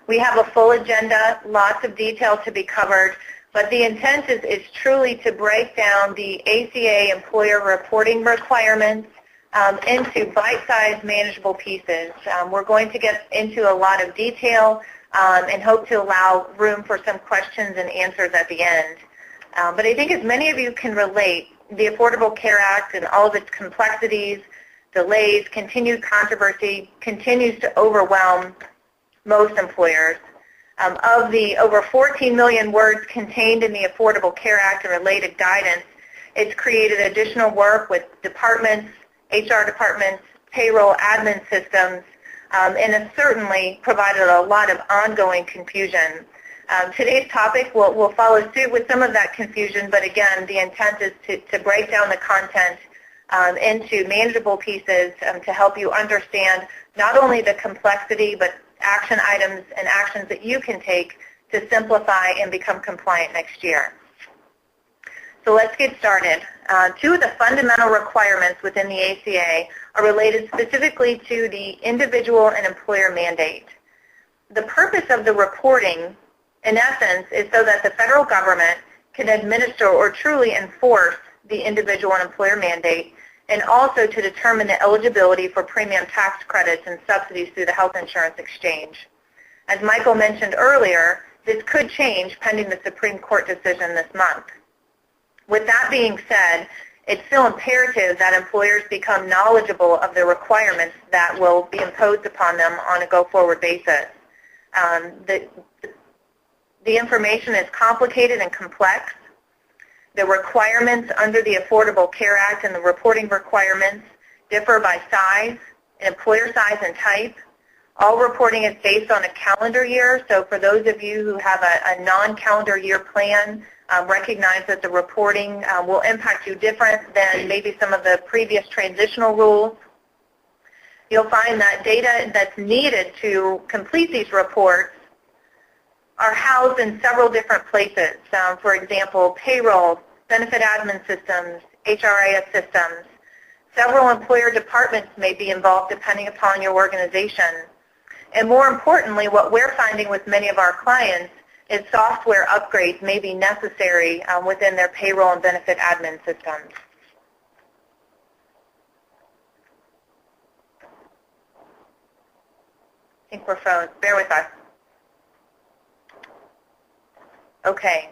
We have a full agenda, lots of detail to be covered, but the intent is truly to break down the ACA employer reporting requirements into bite-sized, manageable pieces. We're going to get into a lot of detail and hope to allow room for some questions and answers at the end. But I think as many of you can relate, the Affordable Care Act and all of its complexities, delays, continued controversy continues to overwhelm most employers. Of the over 14 million words contained in the Affordable Care Act and related guidance, it's created additional work with departments, HR departments, payroll, admin systems, and has certainly provided a lot of ongoing confusion. Today's topic will follow suit with some of that confusion, but again, the intent is to break down the content into manageable pieces to help you understand not only the complexity, but action items and actions that you can take to simplify and become compliant next year. So let's get started. Two of the fundamental requirements within the ACA are related specifically to the individual and employer mandate. The purpose of the reporting, in essence, is so that the federal government can administer or truly enforce the individual and employer mandate, and also to determine the eligibility for premium tax credits and subsidies through the health insurance exchange. As Michael mentioned earlier, this could change pending the Supreme Court decision this month. With that being said, it's still imperative that employers become knowledgeable of the requirements that will be imposed upon them on a go-forward basis. The information is complicated and complex. The requirements under the Affordable Care Act and the reporting requirements differ by size, employer size and type. All reporting is based on a calendar year, so for those of you who have a non-calendar year plan, recognize that the reporting will impact you different than maybe some of the previous transitional rules. You'll find that data that's needed to complete these reports are housed in several different places. For example, payroll, benefit admin systems, HRIS systems. Several employer departments may be involved depending upon your organization. And more importantly, what we're finding with many of our clients is software upgrades may be necessary within their payroll and benefit admin systems. I think we're frozen. Bear with us. Okay,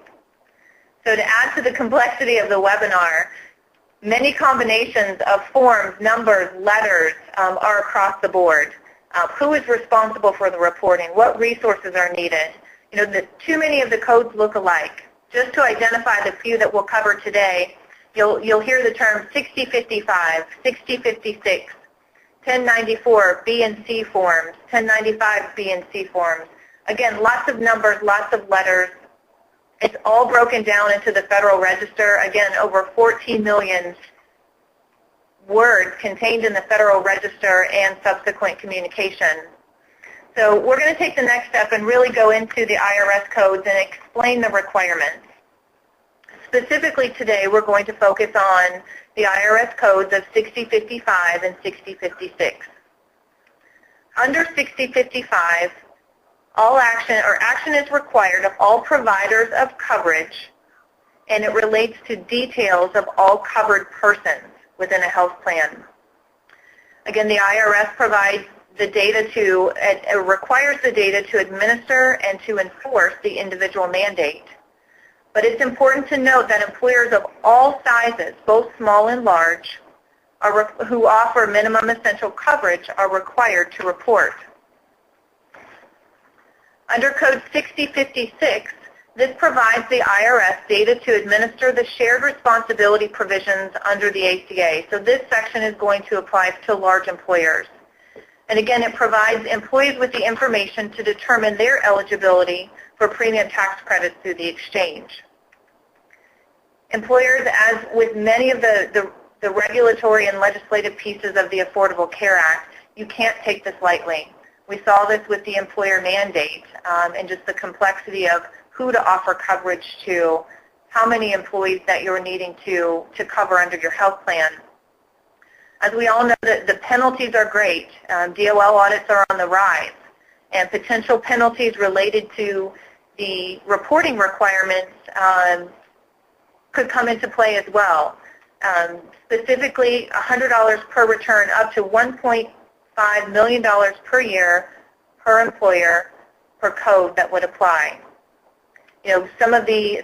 so to add to the complexity of the webinar, many combinations of forms, numbers, letters are across the board. Who is responsible for the reporting? What resources are needed? You know, too many of the codes look alike. Just to identify the few that we'll cover today, you'll hear the term 6055, 6056, 1094 B and C forms, 1095 B and C forms. Again, lots of numbers, lots of letters. It's all broken down into the Federal Register. Again, over 14 million words contained in the Federal Register and subsequent communication. So we're going to take the next step and really go into the IRS codes and explain the requirements. Specifically today, we're going to focus on the IRS codes of 6055 and 6056. Under 6055, all action is required of all providers of coverage, and it relates to details of all covered persons within a health plan. Again, the IRS provides the data it requires the data to administer and to enforce the individual mandate. But it's important to note that employers of all sizes, both small and large, who offer minimum essential coverage are required to report. Under Code 6056, this provides the IRS data to administer the shared responsibility provisions under the ACA. So this section is going to apply to large employers. And again, it provides employees with the information to determine their eligibility for premium tax credits through the exchange. Employers, as with many of the regulatory and legislative pieces of the Affordable Care Act, you can't take this lightly. We saw this with the employer mandate and just the complexity of who to offer coverage to, how many employees that you're needing to cover under your health plan. As we all know, the penalties are great. DOL audits are on the rise. and potential penalties related to the reporting requirements could come into play as well. Specifically, $100 per return up to $1.5 million per year per employer per code that would apply. Some of the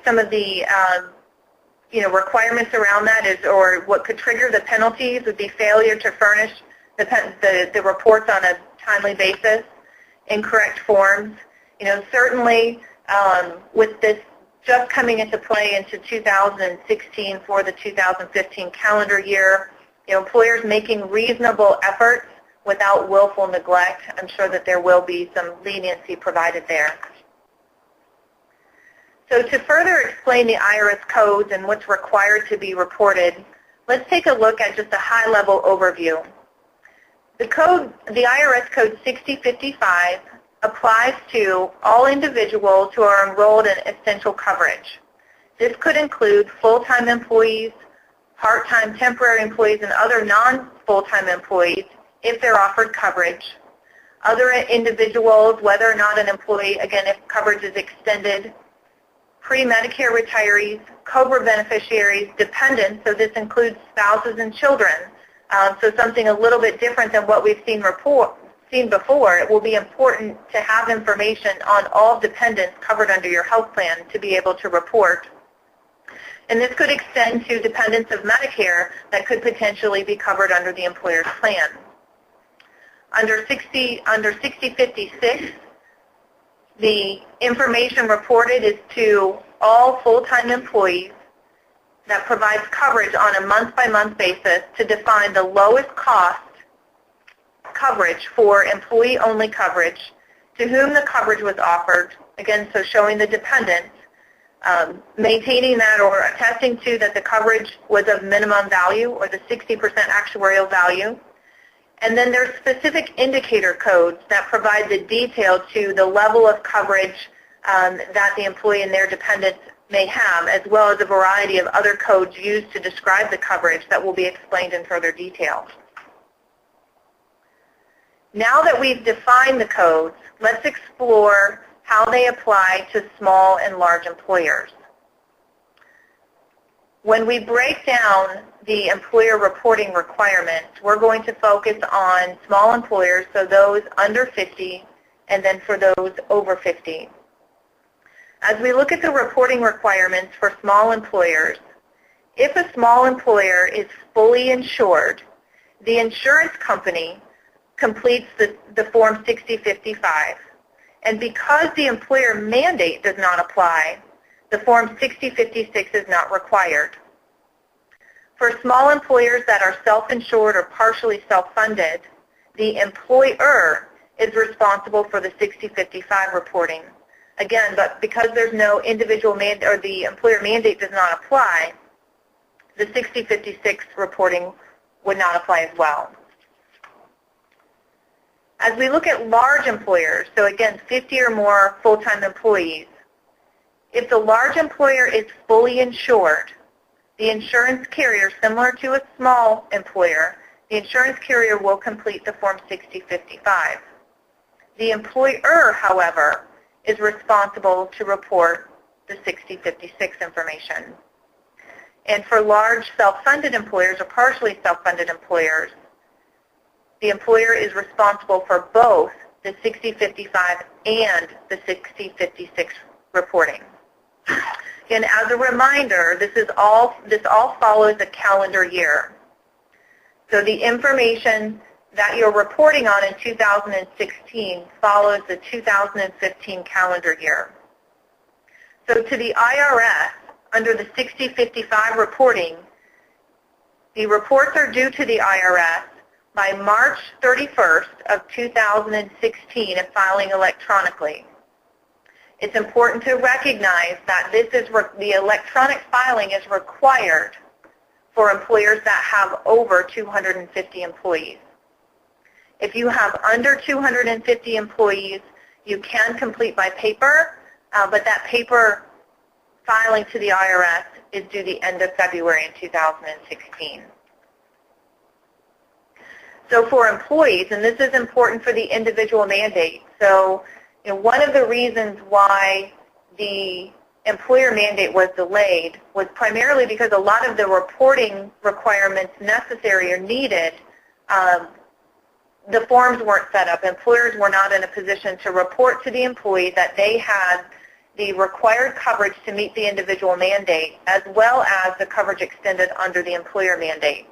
requirements around that is, or what could trigger the penalties would be failure to furnish the reports on a timely basis, incorrect forms. Certainly with this just coming into play into 2016 for the 2015 calendar year, employers making reasonable efforts without willful neglect, I'm sure that there will be some leniency provided there. So to further explain the IRS codes and what's required to be reported, let's take a look at just a high-level overview. The IRS code 6055 applies to all individuals who are enrolled in essential coverage. This could include full-time employees, part-time temporary employees, and other non-full-time employees if they're offered coverage. Other individuals, whether or not an employee, again, if coverage is extended, pre-Medicare retirees, COBRA beneficiaries, dependents, so this includes spouses and children. So something a little bit different than what we've seen before. It will be important to have information on all dependents covered under your health plan to be able to report. And this could extend to dependents of Medicare that could potentially be covered under the employer's plan. Under 6056, the information reported is to all full-time employees that provides coverage on a month-by-month basis to define the lowest cost coverage for employee-only coverage, to whom the coverage was offered, again, so showing the dependents, maintaining that or attesting to that the coverage was of minimum value or the 60% actuarial value. And then there's specific indicator codes that provide the detail to the level of coverage that the employee and their dependents may have, as well as a variety of other codes used to describe the coverage that will be explained in further detail. Now that we've defined the codes, let's explore how they apply to small and large employers. When we break down the employer reporting requirements, we're going to focus on small employers, so those under 50, and then for those over 50. As we look at the reporting requirements for small employers, if a small employer is fully insured, the insurance company completes the Form 6055. And because the employer mandate does not apply, the Form 6056 is not required. For small employers that are self-insured or partially self-funded, the employer is responsible for the 6055 reporting. Again, but because there's no individual mandate or the employer mandate does not apply, the 6056 reporting would not apply as well. As we look at large employers, so again, 50 or more full-time employees, if the large employer is fully insured, the insurance carrier, similar to a small employer, the insurance carrier will complete the Form 6055. The employer, however, is responsible to report the 6056 information. And for large self-funded employers or partially self-funded employers, the employer is responsible for both the 6055 and the 6056 reporting. And as a reminder, this all follows a calendar year. So the information that you're reporting on in 2016 follows the 2015 calendar year. So to the IRS, under the 6055 reporting, the reports are due to the IRS by March 31st of 2016 if filing electronically. It's important to recognize that the electronic filing is required for employers that have over 250 employees. If you have under 250 employees, you can complete by paper, but that paper filing to the IRS is due the end of February in 2016. So for employees, and this is important for the individual mandates, So, one of the reasons why the employer mandate was delayed was primarily because a lot of the reporting requirements necessary or needed, the forms weren't set up. Employers were not in a position to report to the employee that they had the required coverage to meet the individual mandate, as well as the coverage extended under the employer mandate.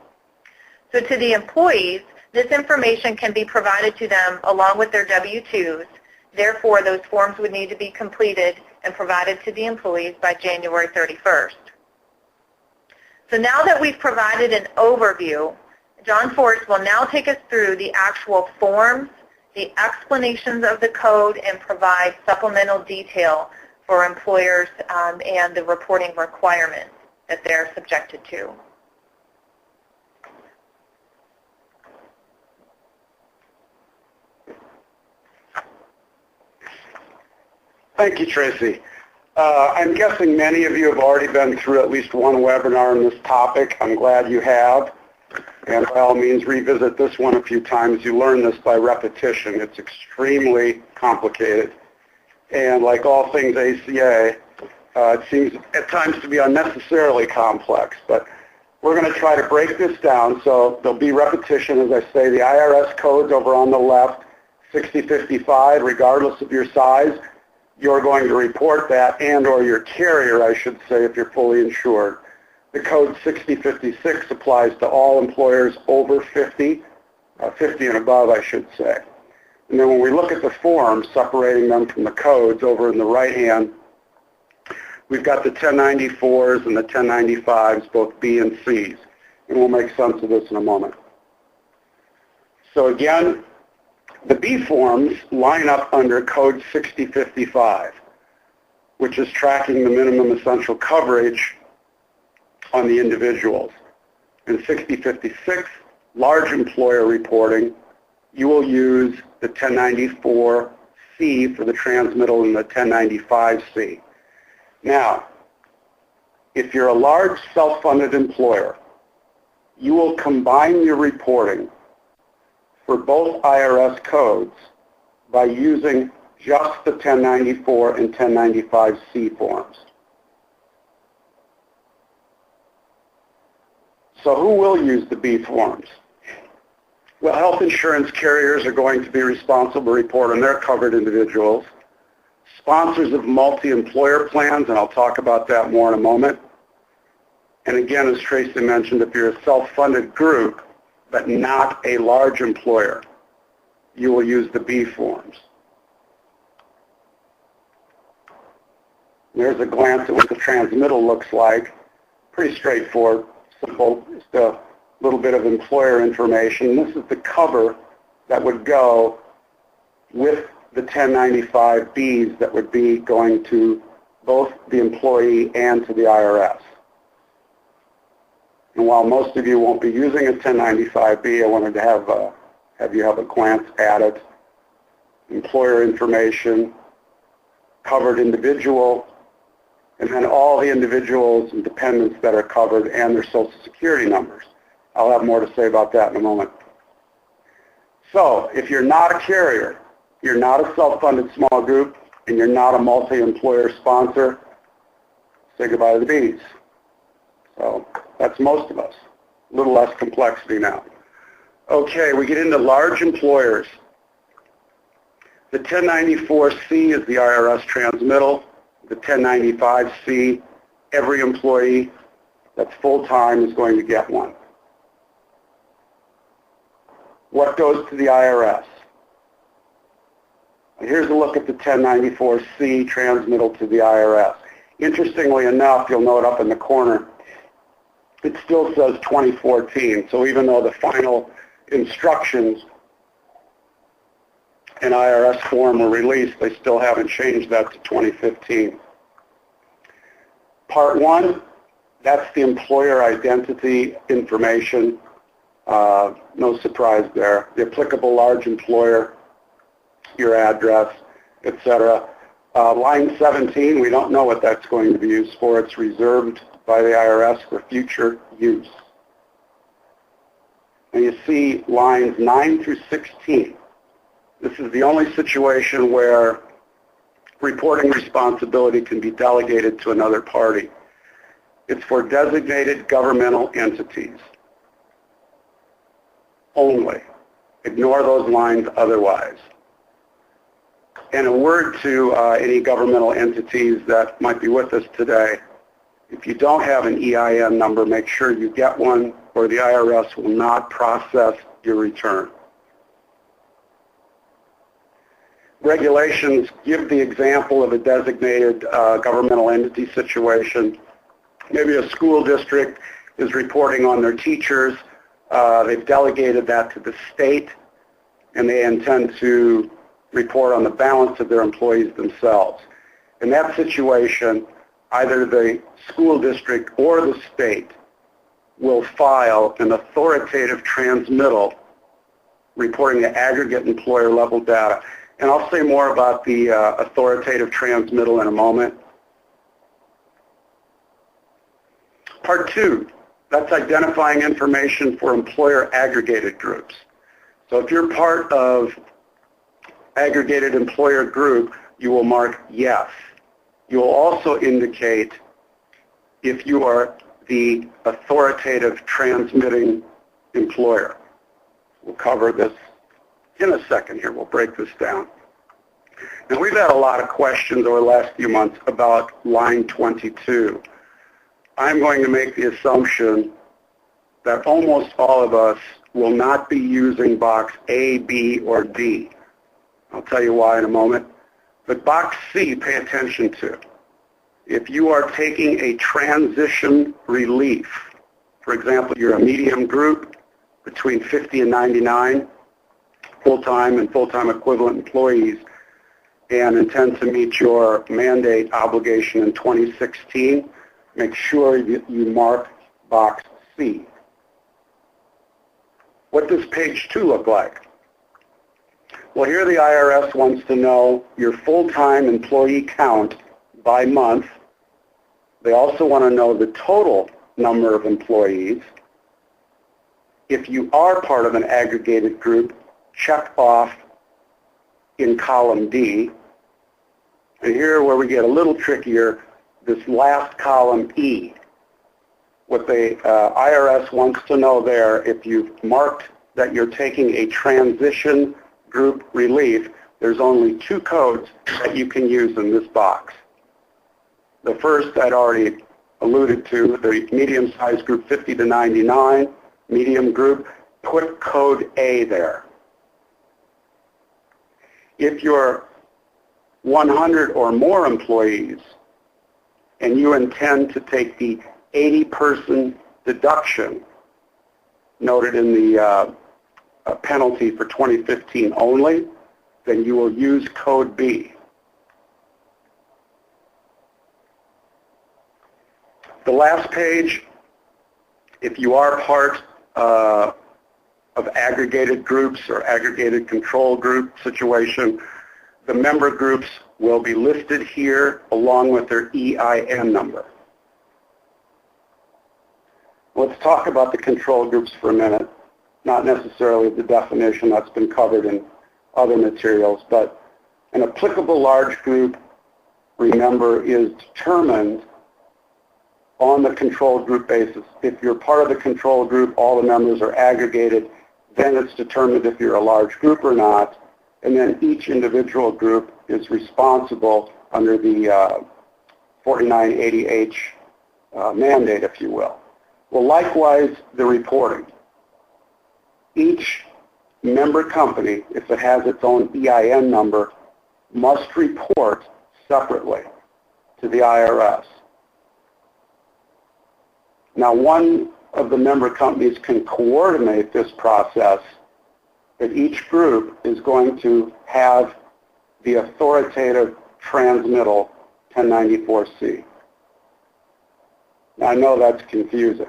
So to the employees, this information can be provided to them along with their W-2s. Therefore, those forms would need to be completed and provided to the employees by January 31st. So now that we've provided an overview, John Forrest will now take us through the actual forms, the explanations of the code, and provide supplemental detail for employers and the reporting requirements that they're subjected to. Thank you, Tracy. I'm guessing many of you have already been through at least one webinar on this topic. I'm glad you have. And by all means, revisit this one a few times. You learn this by repetition. It's extremely complicated. And like all things ACA, it seems at times to be unnecessarily complex. But we're going to try to break this down. So there'll be repetition. As I say, the IRS code's over on the left, 6055, regardless of your size. You're going to report that, and or your carrier, I should say, if you're fully insured. The code 6056 applies to all employers over 50, 50 and above, I should say. And then when we look at the forms, separating them from the codes over in the right hand, we've got the 1094s and the 1095s, both B and Cs. And we'll make sense of this in a moment. So again, the B forms line up under code 6055, which is tracking the minimum essential coverage on the individuals. In 6056, large employer reporting, you will use the 1094C for the transmittal and the 1095C. Now, if you're a large self-funded employer, you will combine your reporting for both IRS codes by using just the 1094 and 1095C forms. So who will use the B forms? Well, health insurance carriers are going to be responsible to report on their covered individuals. Sponsors of multi-employer plans, and I'll talk about that more in a moment. And again, as Tracy mentioned, if you're a self-funded group, but not a large employer, you will use the B forms. There's a glance at what the transmittal looks like. Pretty straightforward, simple, just a little bit of employer information. This is the cover that would go with the 1095Bs that would be going to both the employee and to the IRS. And while most of you won't be using a 1095B, I wanted to have you have a glance at it. Employer information, covered individual, and then all the individuals and dependents that are covered and their Social Security numbers. I'll have more to say about that in a moment. So if you're not a carrier, you're not a self-funded small group, and you're not a multi-employer sponsor, say goodbye to the Bs. So that's most of us. A little less complexity now. Okay, we get into large employers. The 1094C is the IRS transmittal. The 1095C, every employee that's full-time is going to get one. What goes to the IRS? Here's a look at the 1094C transmittal to the IRS. Interestingly enough, you'll note up in the corner, it still says 2014. So even though the final instructions in IRS form were released, they still haven't changed that to 2015. Part 1, that's the employer identity information. No surprise there. The applicable large employer, your address, etc. Line 17, we don't know what that's going to be used for. It's reserved by the IRS for future use. And you see lines 9 through 16. This is the only situation where reporting responsibility can be delegated to another party. It's for designated governmental entities only. Ignore those lines otherwise. And a word to any governmental entities that might be with us today. If you don't have an EIN number, make sure you get one, or the IRS will not process your return. Regulations give the example of a designated governmental entity situation. Maybe a school district is reporting on their teachers. They've delegated that to the state, and they intend to report on the balance of their employees themselves. In that situation, either the school district or the state will file an authoritative transmittal reporting the aggregate employer level data. And I'll say more about the authoritative transmittal in a moment. Part 2, that's identifying information for employer aggregated groups. So if you're part of aggregated employer group, you will mark yes. You will also indicate if you are the authoritative transmitting employer. We'll cover this in a second here. We'll break this down. Now, we've had a lot of questions over the last few months about line 22. I'm going to make the assumption that almost all of us will not be using box A, B, or D. I'll tell you why in a moment. But box C, pay attention to. If you are taking a transition relief, for example, you're a medium group between 50 and 99, full-time and full-time equivalent employees, and intend to meet your mandate obligation in 2016, make sure that you mark box C. What does page 2 look like? Well, here the IRS wants to know your full-time employee count by month. They also want to know the total number of employees. If you are part of an aggregated group, check off in column D. And here where we get a little trickier, this last column, E. What the IRS wants to know there, if you've marked that you're taking a transition group relief, there's only 2 codes that you can use in this box. The first I'd already alluded to, the medium-sized group 50 to 99, medium group, put code A there. If you're 100 or more employees and you intend to take the 80-person deduction noted in the penalty for 2015 only, then you will use code B. The last page, if you are part of aggregated groups or aggregated control group situation, the member groups will be listed here along with their EIN number. Let's talk about the control groups for a minute. Not necessarily the definition that's been covered in other materials, but an applicable large group, remember, is determined on the control group basis. If you're part of the control group, all the members are aggregated, then it's determined if you're a large group or not, and then each individual group is responsible under the 4980H mandate, if you will. Well, likewise, the reporting. Each member company, if it has its own EIN number, must report separately to the IRS. Now, one of the member companies can coordinate this process, but each group is going to have the authoritative transmittal 1094C. Now, I know that's confusing.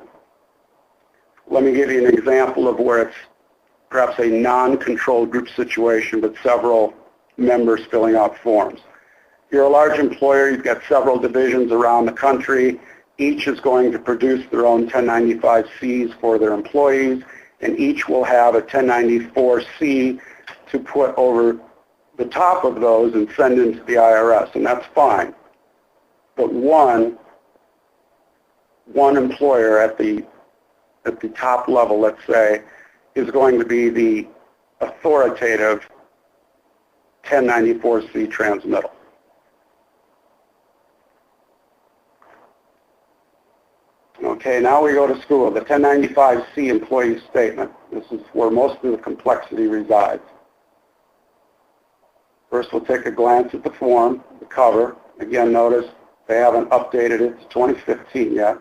Let me give you an example of where it's perhaps a non-controlled group situation, but several members filling out forms. You're a large employer, you've got several divisions around the country. Each is going to produce their own 1095Cs for their employees, and each will have a 1094C to put over the top of those and send into the IRS, and that's fine. But one employer at the top level, let's say, is going to be the authoritative 1094C transmittal. Okay, now we go to school. The 1095C employee statement. This is where most of the complexity resides. First, we'll take a glance at the form, the cover. Again, notice they haven't updated it to 2015 yet.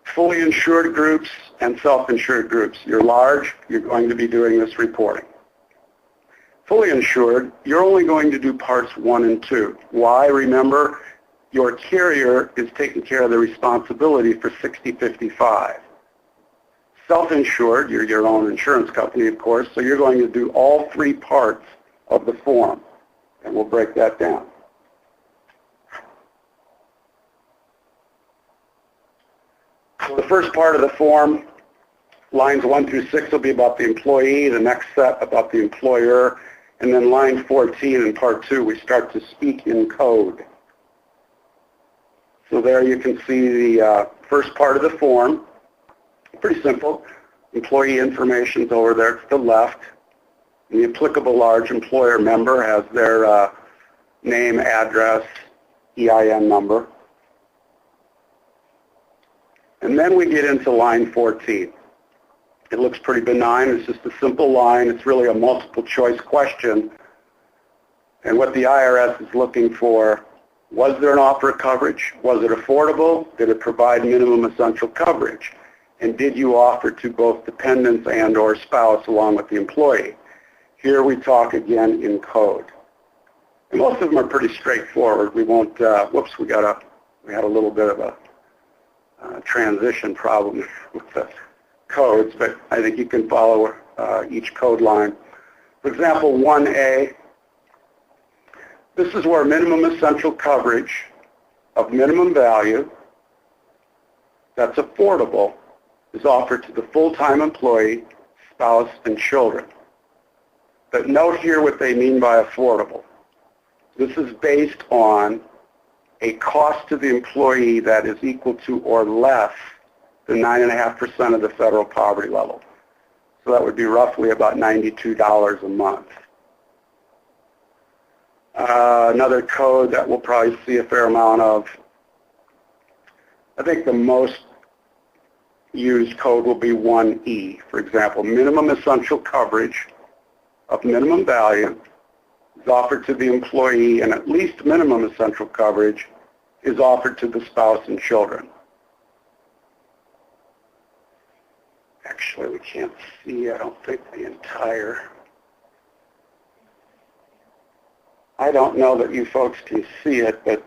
Fully insured groups and self-insured groups. You're large, you're going to be doing this reporting. Fully insured, you're only going to do parts 1 and 2. Why? Remember, your carrier is taking care of the responsibility for 60-55. Self-insured, you're your own insurance company, of course, so you're going to do all 3 parts of the form, and we'll break that down. So the first part of the form, lines 1 through 6 will be about the employee, the next set about the employer, and then line 14 in part 2, we start to speak in code. So there you can see the first part of the form. Pretty simple. Employee information is over there to the left. And the applicable large employer member has their name, address, EIN number. And then we get into line 14. It looks pretty benign. It's just a simple line. It's really a multiple choice question. And what the IRS is looking for, was there an offer of coverage? Was it affordable? Did it provide minimum essential coverage? And did you offer to both dependents and or spouse along with the employee? Here we talk again in code. And most of them are pretty straightforward. We won't, whoops, we had a little bit of a transition problem with the codes, but I think you can follow each code line. For example, 1A, this is where minimum essential coverage of minimum value that's affordable is offered to the full-time employee, spouse, and children. But note here what they mean by affordable. This is based on a cost to the employee that is equal to or less than 9.5% of the federal poverty level. So that would be roughly about $92 a month. Another code that we'll probably see a fair amount of, I think the most used code will be 1E. For example, minimum essential coverage of minimum value is offered to the employee, and at least minimum essential coverage is offered to the spouse and children. Actually, we can't see, I don't think, the entire. I don't know that you folks can see it, but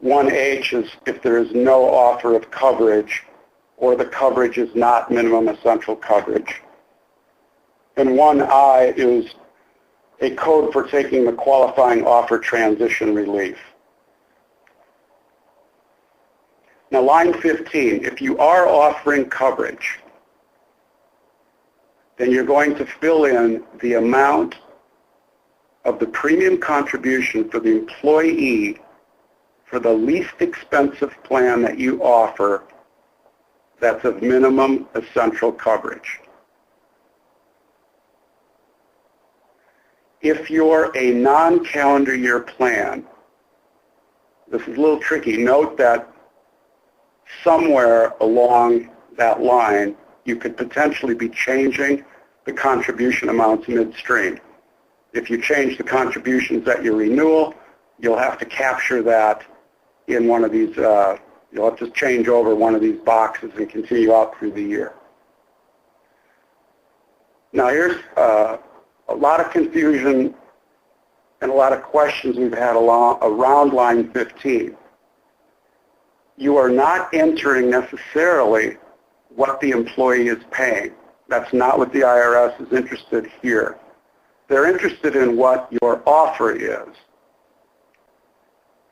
1H is if there is no offer of coverage or the coverage is not minimum essential coverage. And 1I is a code for taking the qualifying offer transition relief. Now line 15, if you are offering coverage, then you're going to fill in the amount of the premium contribution for the employee for the least expensive plan that you offer that's of minimum essential coverage. If you're a non-calendar year plan, this is a little tricky. Note that somewhere along that line, you could potentially be changing the contribution amounts midstream. If you change the contributions at your renewal, you'll have to capture that in one of these, you'll have to change over one of these boxes and continue out through the year. Now here's a lot of confusion and a lot of questions we've had around line 15. You are not entering necessarily what the employee is paying. That's not what the IRS is interested here. They're interested in what your offer is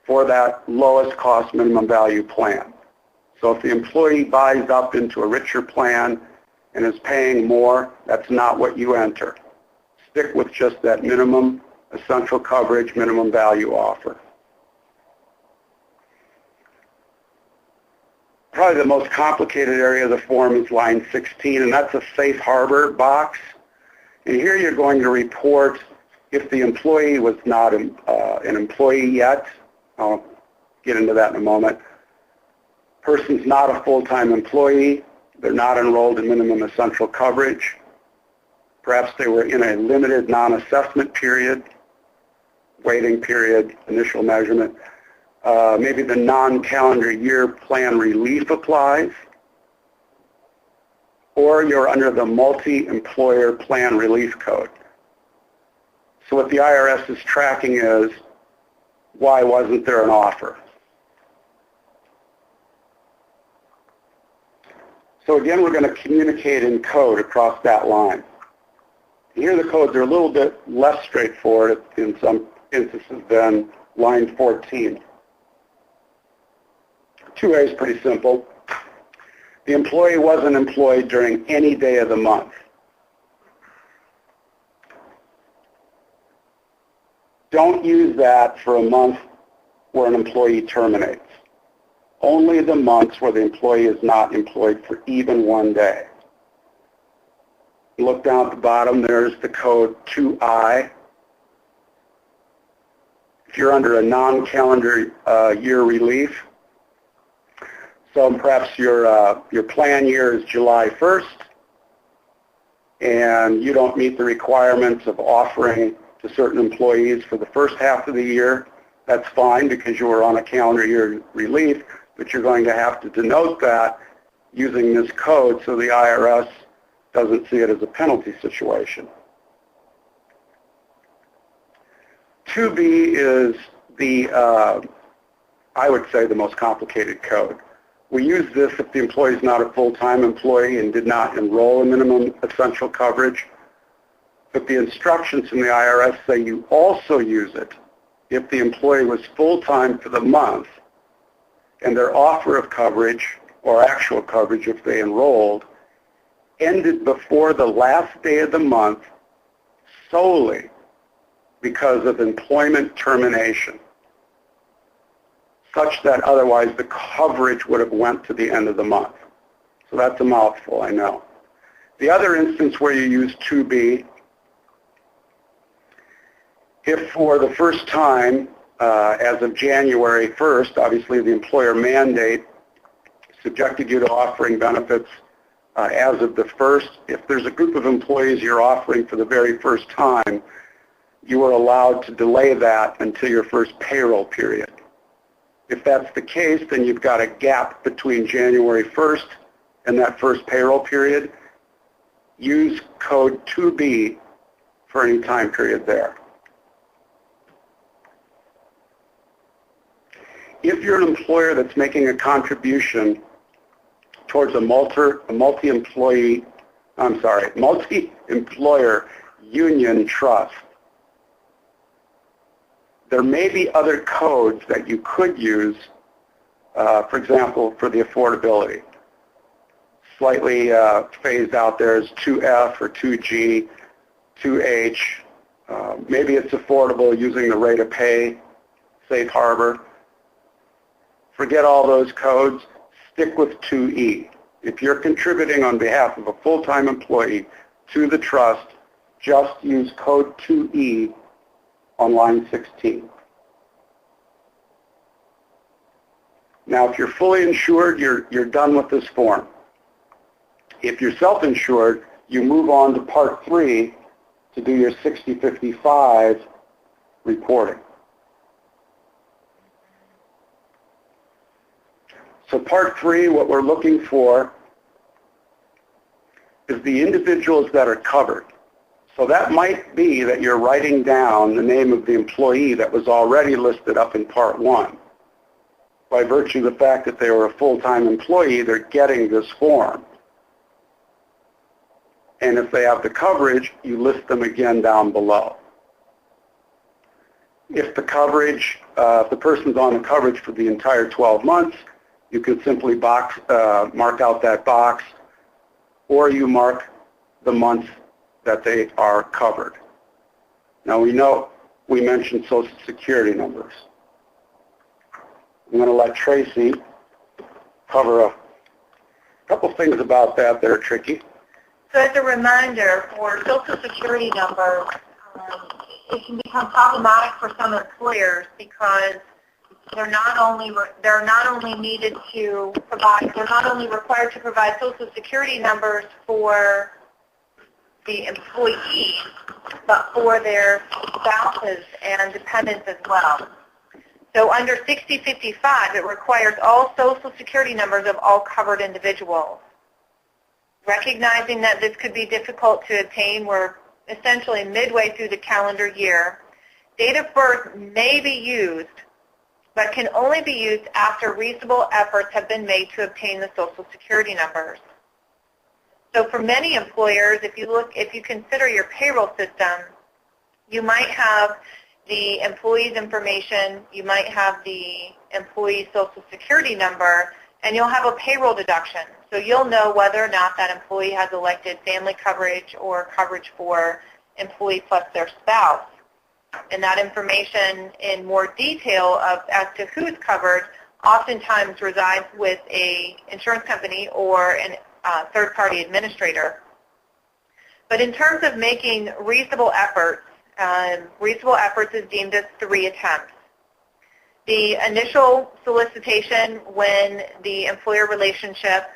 for that lowest cost minimum value plan. So if the employee buys up into a richer plan and is paying more, that's not what you enter. Stick with just that minimum essential coverage, minimum value offer. Probably the most complicated area of the form is line 16, and that's a safe harbor box. And here you're going to report if the employee was not an employee yet. I'll get into that in a moment. Person's not a full-time employee. They're not enrolled in minimum essential coverage. Perhaps they were in a limited non-assessment period, waiting period, initial measurement. Maybe the non-calendar year plan relief applies, or you're under the multi-employer plan relief code. So what the IRS is tracking is, why wasn't there an offer? So again, we're going to communicate in code across that line. Here the codes are a little bit less straightforward in some instances than line 14. 2A is pretty simple. The employee wasn't employed during any day of the month. Don't use that for a month where an employee terminates. Only the months where the employee is not employed for even one day. Look down at the bottom, there's the code 2I. If you're under a non-calendar year relief, so perhaps your plan year is July 1st, and you don't meet the requirements of offering to certain employees for the first half of the year, that's fine because you were on a calendar year relief, but you're going to have to denote that using this code so the IRS doesn't see it as a penalty situation. 2B is the, I would say, the most complicated code. We use this if the employee is not a full-time employee and did not enroll in minimum essential coverage. But the instructions from the IRS say you also use it if the employee was full-time for the month and their offer of coverage, or actual coverage if they enrolled, ended before the last day of the month solely because of employment termination, such that otherwise the coverage would have went to the end of the month. So that's a mouthful, I know. The other instance where you use 2B, if for the first time, as of January 1st, obviously the employer mandate subjected you to offering benefits as of the 1st. If there's a group of employees you're offering for the very first time, you are allowed to delay that until your first payroll period. If that's the case, then you've got a gap between January 1st and that first payroll period. Use code 2B for any time period there. If you're an employer that's making a contribution towards a multi-employer union trust, there may be other codes that you could use, for example, for the affordability. Slightly phased out there is 2F or 2G, 2H. Maybe it's affordable using the rate of pay, safe harbor. Forget all those codes. Stick with 2E. If you're contributing on behalf of a full-time employee to the trust, just use code 2E on line 16. Now, if you're fully insured, you're done with this form. If you're self-insured, you move on to Part 3 to do your 60/55 reporting. So Part 3, what we're looking for is the individuals that are covered. So that might be that you're writing down the name of the employee that was already listed up in Part 1. By virtue of the fact that they were a full-time employee, they're getting this form. And if they have the coverage, you list them again down below. If the coverage, if the person's on the coverage for the entire 12 months, you can simply mark out that box or you mark the months that they are covered. Now we know we mentioned Social Security numbers. I'm going to let Tracy cover a couple things about that that are tricky. So as a reminder, for Social Security numbers, it can become problematic for some employers because they're not only needed to provide, they're not only required to provide Social Security numbers for the employees, but for their spouses and dependents as well. So under 6055, it requires all Social Security numbers of all covered individuals. Recognizing that this could be difficult to obtain, we're essentially midway through the calendar year. Date of birth may be used, but can only be used after reasonable efforts have been made to obtain the Social Security numbers. So for many employers, if you consider your payroll system, you might have the employee's information, you might have the employee's Social Security number, and you'll have a payroll deduction. So you'll know whether or not that employee has elected family coverage or coverage for employee plus their spouse. And that information in more detail as to who's covered oftentimes resides with an insurance company or a third-party administrator. But in terms of making reasonable efforts is deemed as 3 attempts. The initial solicitation when the employer relationship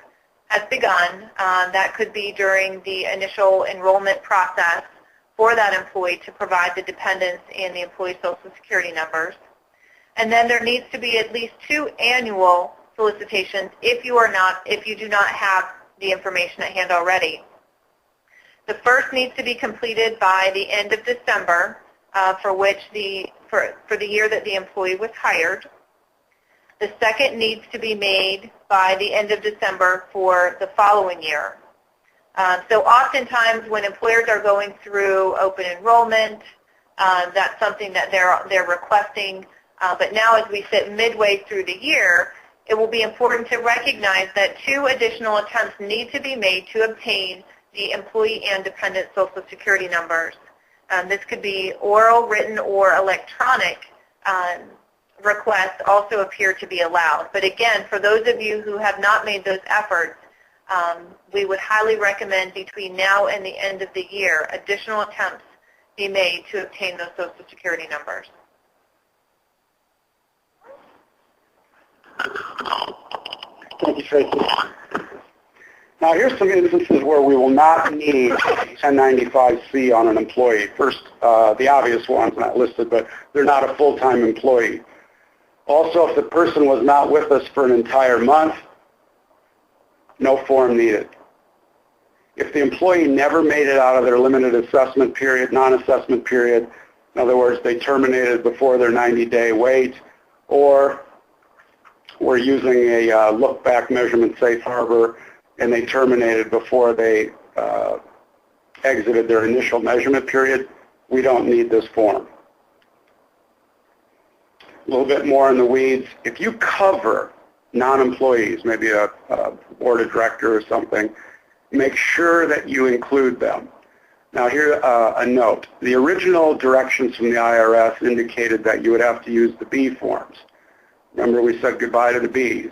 has begun, that could be during the initial enrollment process for that employee to provide the dependents and the employee's Social Security numbers. And then there needs to be at least 2 annual solicitations if you do not have the information at hand already. The first needs to be completed by the end of December for the year that the employee was hired. The second needs to be made by the end of December for the following year. So oftentimes when employers are going through open enrollment, that's something that they're requesting. But now as we sit midway through the year, it will be important to recognize that 2 additional attempts need to be made to obtain the employee and dependent Social Security numbers. This could be oral, written, or electronic requests also appear to be allowed. But again, for those of you who have not made those efforts, we would highly recommend between now and the end of the year, additional attempts be made to obtain those Social Security numbers. Thank you, Tracy. Now, here's some instances where we will not need 1095-C on an employee. First, the obvious ones not listed, but they're not a full-time employee. Also, if the person was not with us for an entire month, no form needed. If the employee never made it out of their limited assessment period, non-assessment period, in other words, they terminated before their 90-day wait, or we're using a look-back measurement safe harbor, and they terminated before they exited their initial measurement period, we don't need this form. A little bit more in the weeds. If you cover non-employees, maybe a board of director or something, make sure that you include them. Now here, a note. The original directions from the IRS indicated that you would have to use the B forms. Remember we said goodbye to the Bs.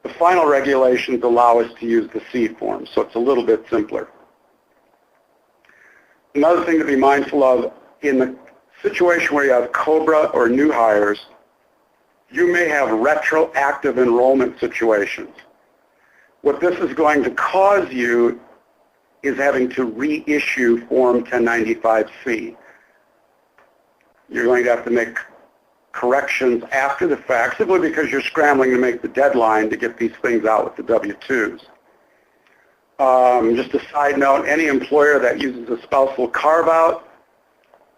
The final regulations allow us to use the C form, so it's a little bit simpler. Another thing to be mindful of, in the situation where you have COBRA or new hires, you may have retroactive enrollment situations. What this is going to cause you is having to reissue Form 1095-C. You're going to have to make corrections after the fact, simply because you're scrambling to make the deadline to get these things out with the W-2s. Just a side note, any employer that uses a spousal carve-out,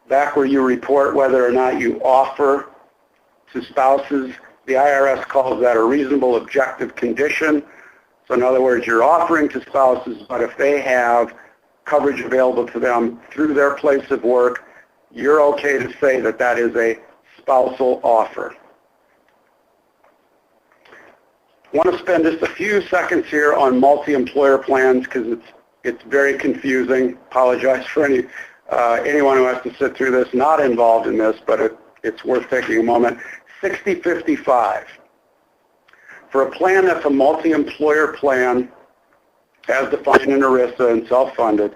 back where you report whether or not you offer to spouses, the IRS calls that a reasonable objective condition. So in other words, you're offering to spouses, but if they have coverage available to them through their place of work, you're okay to say that that is a spousal offer. I want to spend just a few seconds here on multi-employer plans because it's very confusing. Apologize for anyone who has to sit through this, not involved in this, but it's worth taking a moment. 60-55. For a plan that's a multi-employer plan, as defined in ERISA and self-funded,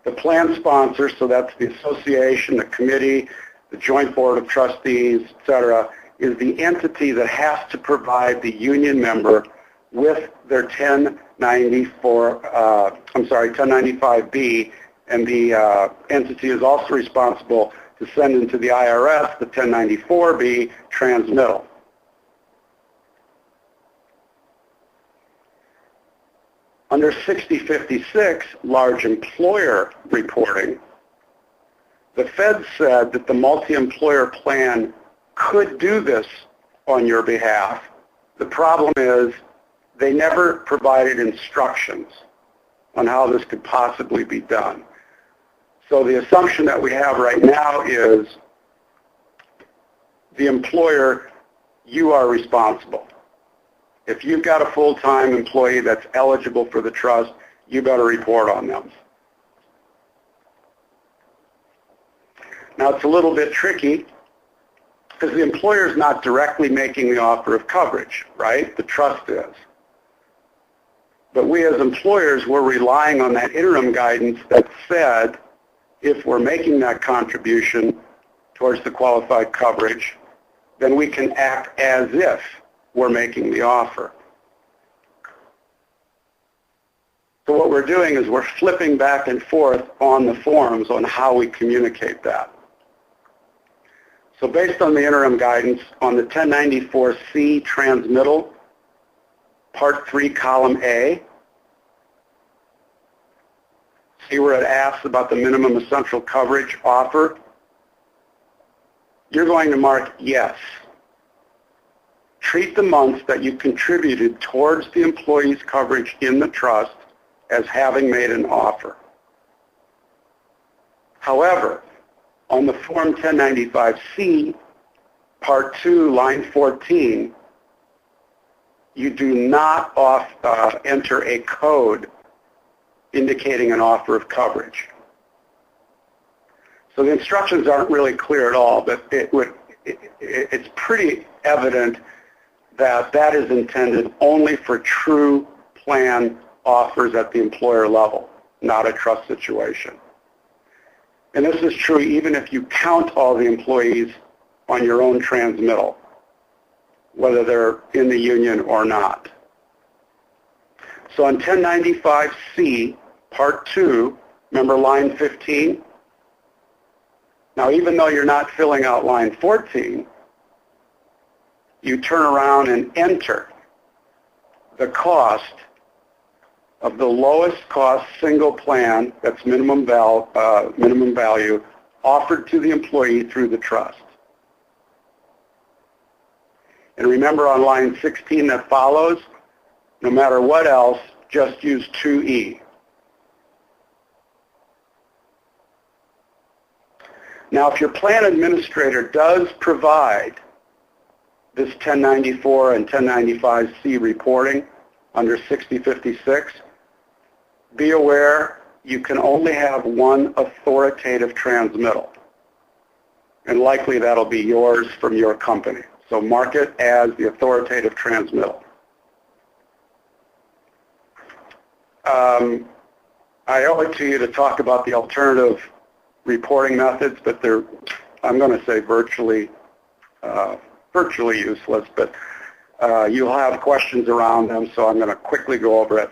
the plan sponsor, so that's the association, the committee, the joint board of trustees, et cetera, is the entity that has to provide the union member with their 1095B, and the entity is also responsible to send into the IRS the 1094B transmittal. Under 6056, large employer reporting, the Fed said that the multi-employer plan could do this on your behalf. The problem is they never provided instructions on how this could possibly be done. So the assumption that we have right now is the employer, you are responsible. If you've got a full-time employee that's eligible for the trust, you better report on them. Now it's a little bit tricky because the employer is not directly making the offer of coverage, right? The trust is. But we as employers, we're relying on that interim guidance that said if we're making that contribution towards the qualified coverage, then we can act as if we're making the offer. So what we're doing is we're flipping back and forth on the forms on how we communicate that. So based on the interim guidance on the 1094C transmittal, Part 3, Column A, see where it asks about the minimum essential coverage offer? You're going to mark yes. Treat the months that you contributed towards the employee's coverage in the trust as having made an offer. However, on the Form 1095C, Part 2, line 14, you do not enter a code indicating an offer of coverage. So the instructions aren't really clear at all, but it's pretty evident that that is intended only for true plan offers at the employer level, not a trust situation. And this is true even if you count all the employees on your own transmittal, whether they're in the union or not. So on 1095C, Part 2, remember line 15? Now, even though you're not filling out line 14, you turn around and enter the cost of the lowest cost single plan, that's minimum value, offered to the employee through the trust. And remember on line 16 that follows, no matter what else, just use 2E. Now, if your plan administrator does provide this 1094 and 1095C reporting under 6056, be aware you can only have one authoritative transmittal. And likely that'll be yours from your company. So mark it as the authoritative transmittal. I owe it to you to talk about the alternative reporting methods, but they're, I'm going to say virtually useless, but you'll have questions around them, so I'm going to quickly go over it.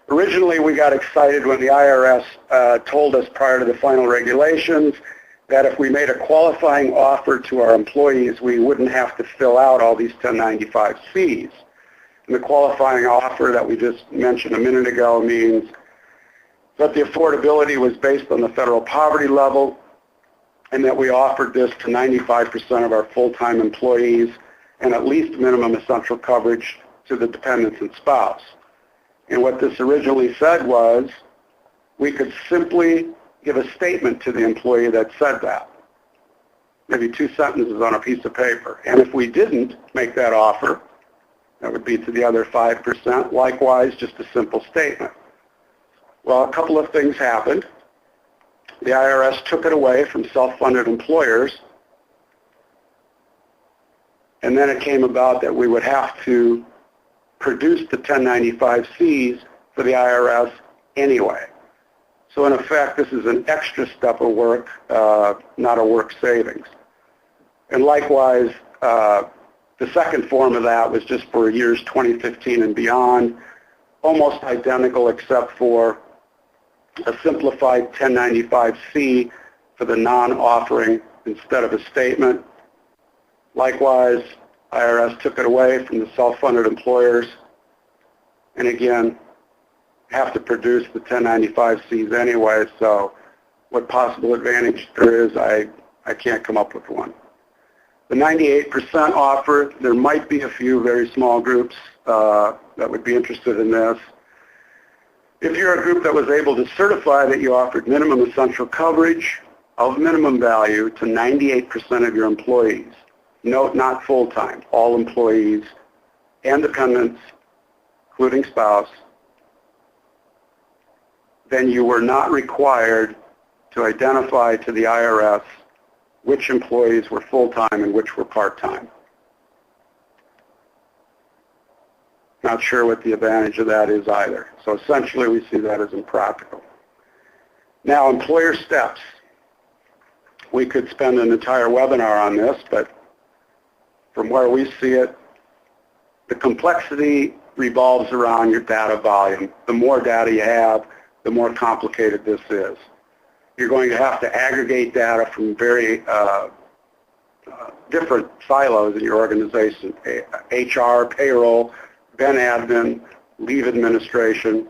Originally, we got excited when the IRS told us prior to the final regulations that if we made a qualifying offer to our employees, we wouldn't have to fill out all these 1095Cs. And the qualifying offer that we just mentioned a minute ago means that the affordability was based on the federal poverty level and that we offered this to 95% of our full-time employees and at least minimum essential coverage to the dependents and spouse. And what this originally said was we could simply give a statement to the employee that said that, maybe 2 sentences on a piece of paper. And if we didn't make that offer, That would be to the other 5%. Likewise, just a simple statement. Well, a couple of things happened. The IRS took it away from self-funded employers, and then it came about that we would have to produce the 1095-Cs for the IRS anyway. So in effect, this is an extra step of work, not a work savings. And likewise, the second form of that was just for years 2015 and beyond, almost identical except for a simplified 1095-C for the non-offering instead of a statement. Likewise, IRS took it away from the self-funded employers, and again, have to produce the 1095-Cs anyway, so what possible advantage there is, I can't come up with one. The 98% offer, there might be a few very small groups that would be interested in this. If you're a group that was able to certify that you offered minimum essential coverage of minimum value to 98% of your employees, note not full-time, all employees and dependents, including spouse, then you were not required to identify to the IRS which employees were full-time and which were part-time. Not sure what the advantage of that is either. So essentially we see that as impractical. Now, employer steps. We could spend an entire webinar on this, but from where we see it, the complexity revolves around your data volume. The more data you have, the more complicated this is. You're going to have to aggregate data from very different silos in your organization, HR, payroll, ben admin, leave administration.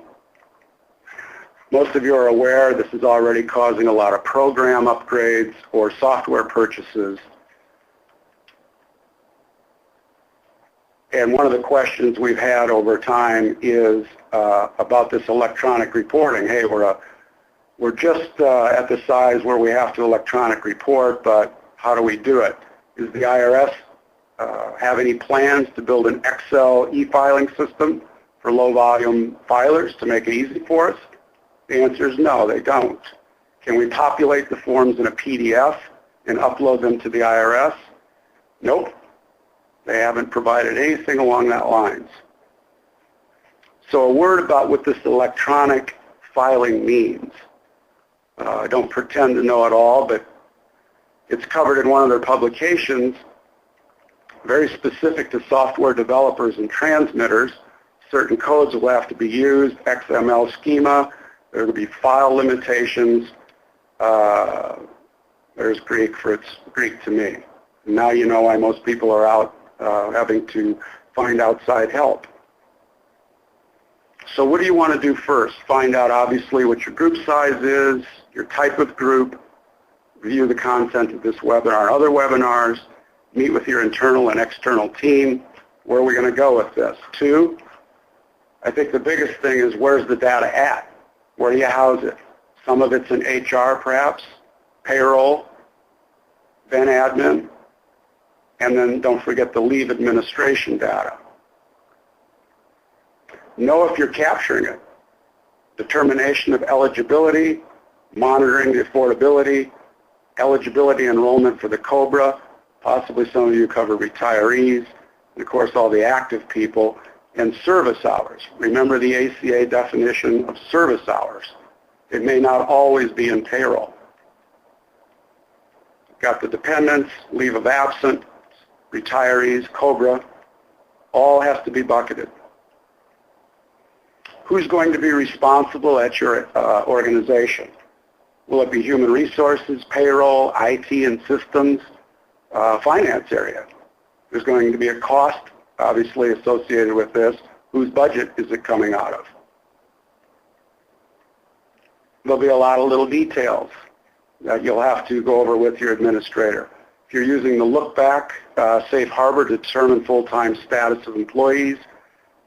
Most of you are aware this is already causing a lot of program upgrades or software purchases. And one of the questions we've had over time is about this electronic reporting. Hey, we're just at the size where we have to electronic report, but how do we do it? Does the IRS have any plans to build an Excel e-filing system for low-volume filers to make it easy for us? The answer is no, they don't. Can we populate the forms in a PDF and upload them to the IRS? Nope. They haven't provided anything along that lines. So a word about what this electronic filing means. I don't pretend to know it all, but it's covered in one of their publications, very specific to software developers and transmitters. Certain codes will have to be used, XML schema, there will be file limitations. There's Greek for it's Greek to me. Now you know why most people are out having to find outside help. So what do you want to do first? Find out obviously what your group size is, your type of group, review the content of this webinar, other webinars, meet with your internal and external team. Where are we going to go with this? 2, I think the biggest thing is where's the data at? Where do you house it? Some of it's in HR perhaps, payroll, ben admin, and then don't forget the leave administration data. Know if you're capturing it. Determination of eligibility, monitoring the affordability, eligibility enrollment for the COBRA, possibly some of you cover retirees, and of course all the active people, and service hours. Remember the ACA definition of service hours. It may not always be in payroll. Got the dependents, leave of absence, retirees, COBRA, all has to be bucketed. Who's going to be responsible at your organization? Will it be human resources, payroll, IT and systems, finance area? There's going to be a cost, obviously, associated with this. Whose budget is it coming out of? There'll be a lot of little details that you'll have to go over with your administrator. If you're using the look-back safe harbor to determine full-time status of employees,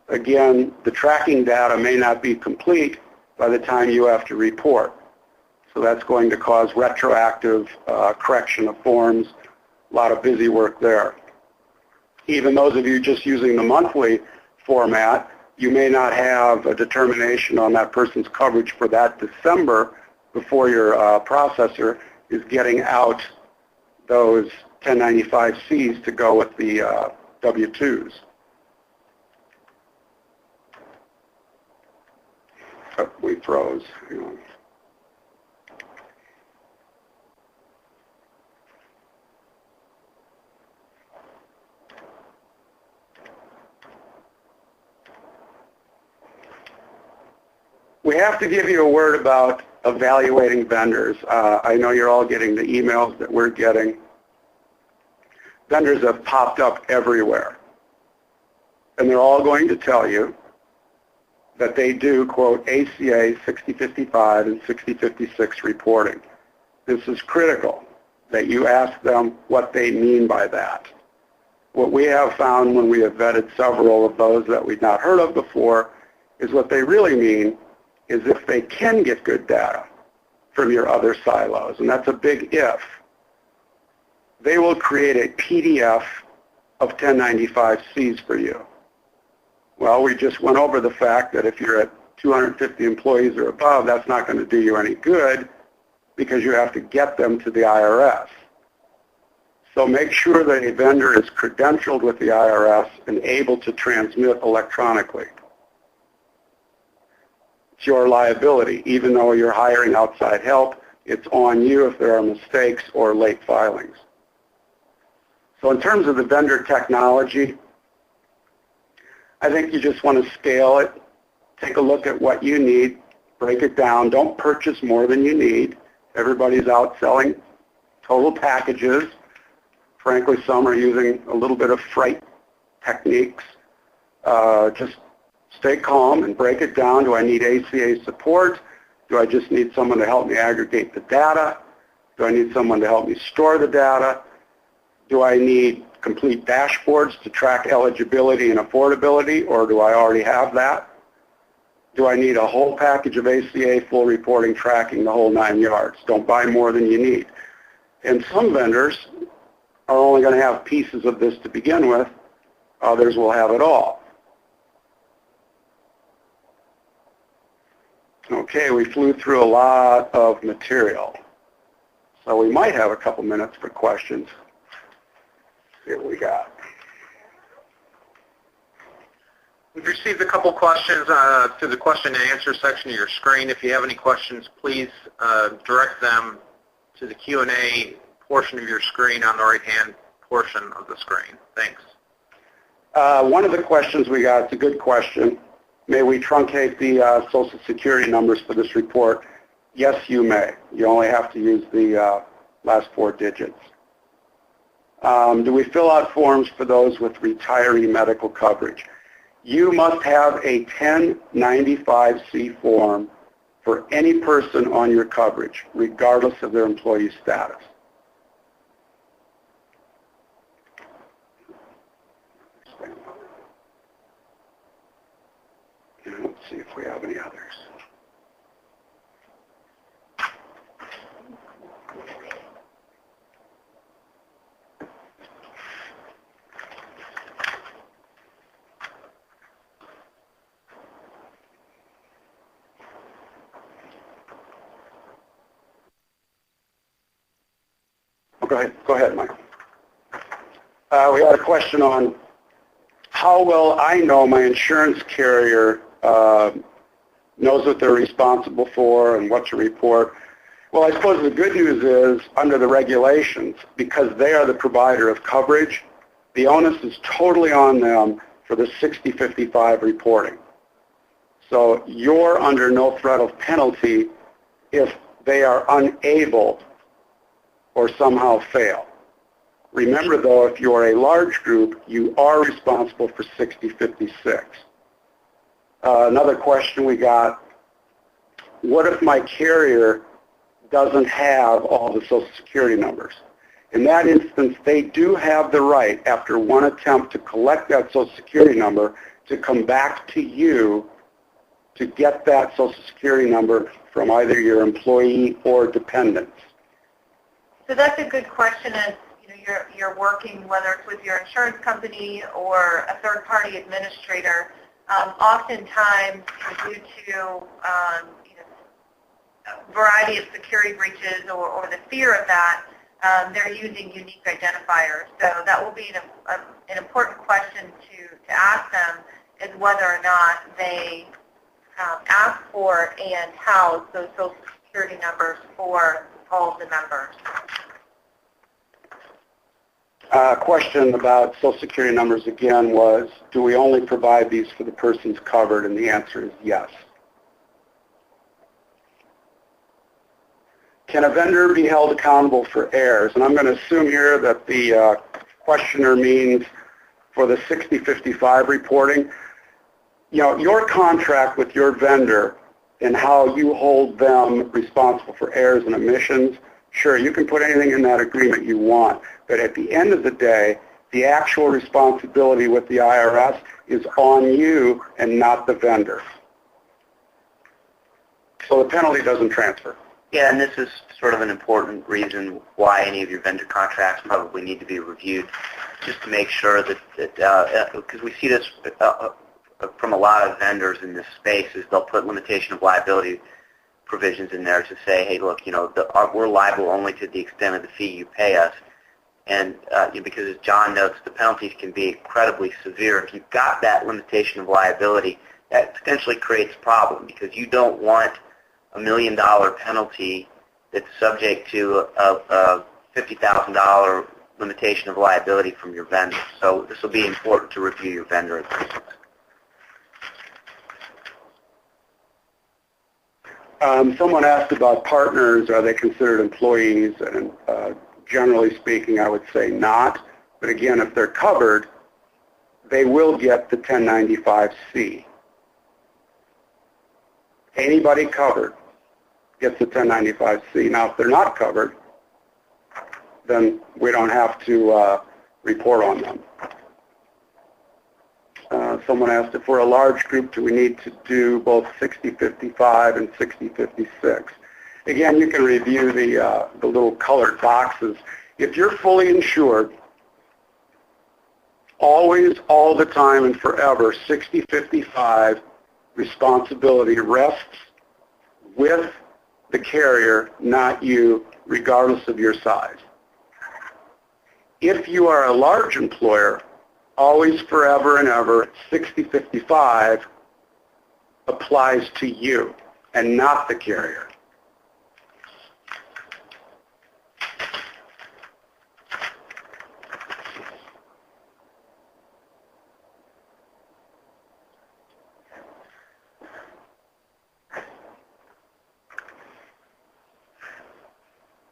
again, the tracking data may not be complete by the time you have to report. So that's going to cause retroactive correction of forms, a lot of busy work there. Even those of you just using the monthly format, you may not have a determination on that person's coverage for that December before your processor is getting out those 1095-Cs to go with the W-2s. Oh, we froze. Hang on. We have to give you a word about evaluating vendors. I know you're all getting the emails that we're getting. Vendors have popped up everywhere. And they're all going to tell you that they do, quote, ACA 6055 and 6056 reporting. This is critical that you ask them what they mean by that. What we have found when we have vetted several of those that we'd not heard of before is what they really mean is if they can get good data from your other silos, and that's a big if, they will create a PDF of 1095-Cs for you. Well, we just went over the fact that if you're at 250 employees or above, that's not going to do you any good because you have to get them to the IRS. So make sure that a vendor is credentialed with the IRS and able to transmit electronically. It's your liability. Even though you're hiring outside help, it's on you if there are mistakes or late filings. So in terms of the vendor technology, I think you just want to scale it, take a look at what you need, break it down. Don't purchase more than you need. Everybody's out selling total packages. Frankly, some are using a little bit of fright techniques. Just stay calm and break it down. Do I need ACA support? Do I just need someone to help me aggregate the data? Do I need someone to help me store the data? Do I need complete dashboards to track eligibility and affordability, or do I already have that? Do I need a whole package of ACA, full reporting, tracking, the whole 9 yards? Don't buy more than you need. And some vendors are only going to have pieces of this to begin with. Others will have it all. Okay, we flew through a lot of material. So we might have a couple minutes for questions. See what we got. We've received a couple questions through the question and answer section of your screen. If you have any questions, please direct them to the Q&A portion of your screen on the right-hand portion of the screen. Thanks. One of the questions we got, it's a good question. May we truncate the Social Security numbers for this report? Yes, you may. You only have to use the last 4 digits. Do we fill out forms for those with retiree medical coverage? You must have a 1095-C form for any person on your coverage, regardless of their employee status. Let's see if we have any others. Go ahead, Michael. We had a question on how well I know my insurance carrier knows what they're responsible for and what to report. Well, I suppose the good news is under the regulations, because they are the provider of coverage, the onus is totally on them for the 6055 reporting. So you're under no threat of penalty if they are unable or somehow fail. Remember, though, if you are a large group, you are responsible for 6056. Another question we got, what if my carrier doesn't have all the Social Security numbers? In that instance, they do have the right, after one attempt to collect that Social Security number, to come back to you to get that Social Security number from either your employee or dependents. So that's a good question. As you know, you're working, whether it's with your insurance company or a third-party administrator, oftentimes due to a variety of security breaches or the fear of that, they're using unique identifiers. So that will be an important question to ask them, is whether or not they ask for and house those Social Security numbers for all of the members. Question about Social Security numbers again was, do we only provide these for the persons covered? And the answer is yes. Can a vendor be held accountable for errors? And I'm going to assume here that the questioner means for the 6055 reporting. You know, your contract with your vendor and how you hold them responsible for errors and omissions, sure, you can put anything in that agreement you want, but at the end of the day, the actual responsibility with the IRS is on you and not the vendor. So the penalty doesn't transfer. Yeah, and this is sort of an important reason why any of your vendor contracts probably need to be reviewed, just to make sure that because we see this from a lot of vendors in this space, is they'll put limitation of liability provisions in there to say, hey, look, you know, we're liable only to the extent of the fee you pay us. And because as John notes, the penalties can be incredibly severe. If you've got that limitation of liability, that potentially creates a problem, because you don't want $1 million penalty that's subject to a $50,000 limitation of liability from your vendor. So this will be important to review your vendor agreements. Someone asked about partners. Are they considered employees? And generally speaking, I would say not. But again, if they're covered, they will get the 1095-C. Anybody covered gets the 1095-C. Now, if they're not covered, then we don't have to report on them. Someone asked, if we're a large group, do we need to do both 6055 and 6056? Again, you can review the little colored boxes. If you're fully insured, always, all the time, and forever, 6055 responsibility rests with the carrier, not you, regardless of your size. If you are a large employer, always, forever, and ever, 6055 applies to you and not the carrier.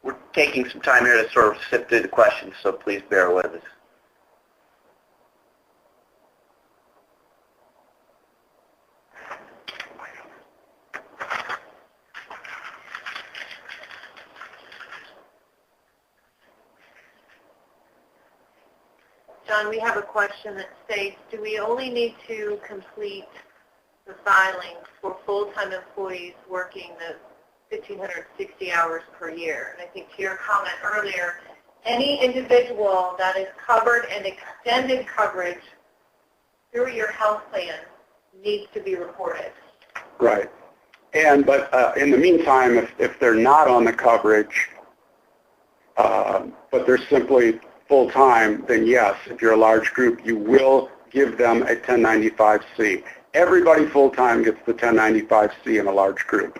We're taking some time here to sort of sift through the questions, so please bear with us. John, we have a question that states, do we only need to complete the filings for full-time employees working the 1,560 hours per year? And I think to your comment earlier, any individual that is covered and extended coverage through your health plan needs to be reported. Right. But in the meantime, if they're not on the coverage, but they're simply full-time, then yes, if you're a large group, you will give them a 1095-C. Everybody full-time gets the 1095-C in a large group.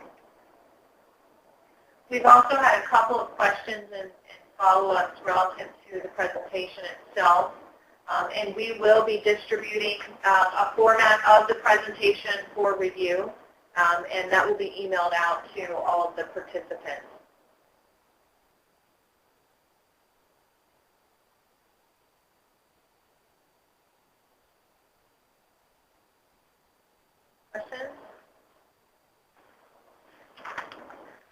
We've also had a couple of questions and follow-ups relative to the presentation itself. And we will be distributing a format of the presentation for review, and that will be emailed out to all of the participants. Questions?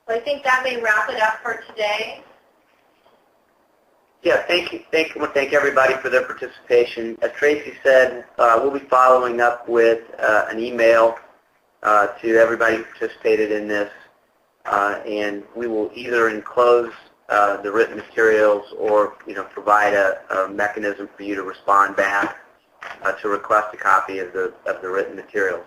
Well, I think that may wrap it up for today. Yeah, thank you. Thank everybody for their participation. As Tracy said, we'll be following up with an email to everybody who participated in this, and we will either enclose the written materials, or provide a mechanism for you to respond back to request a copy of the written materials.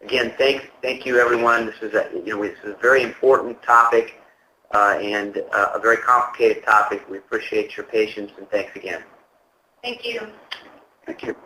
Again, thank you, everyone. This is a very important topic and a very complicated topic. We appreciate your patience, and thanks again. Thank you. Thank you.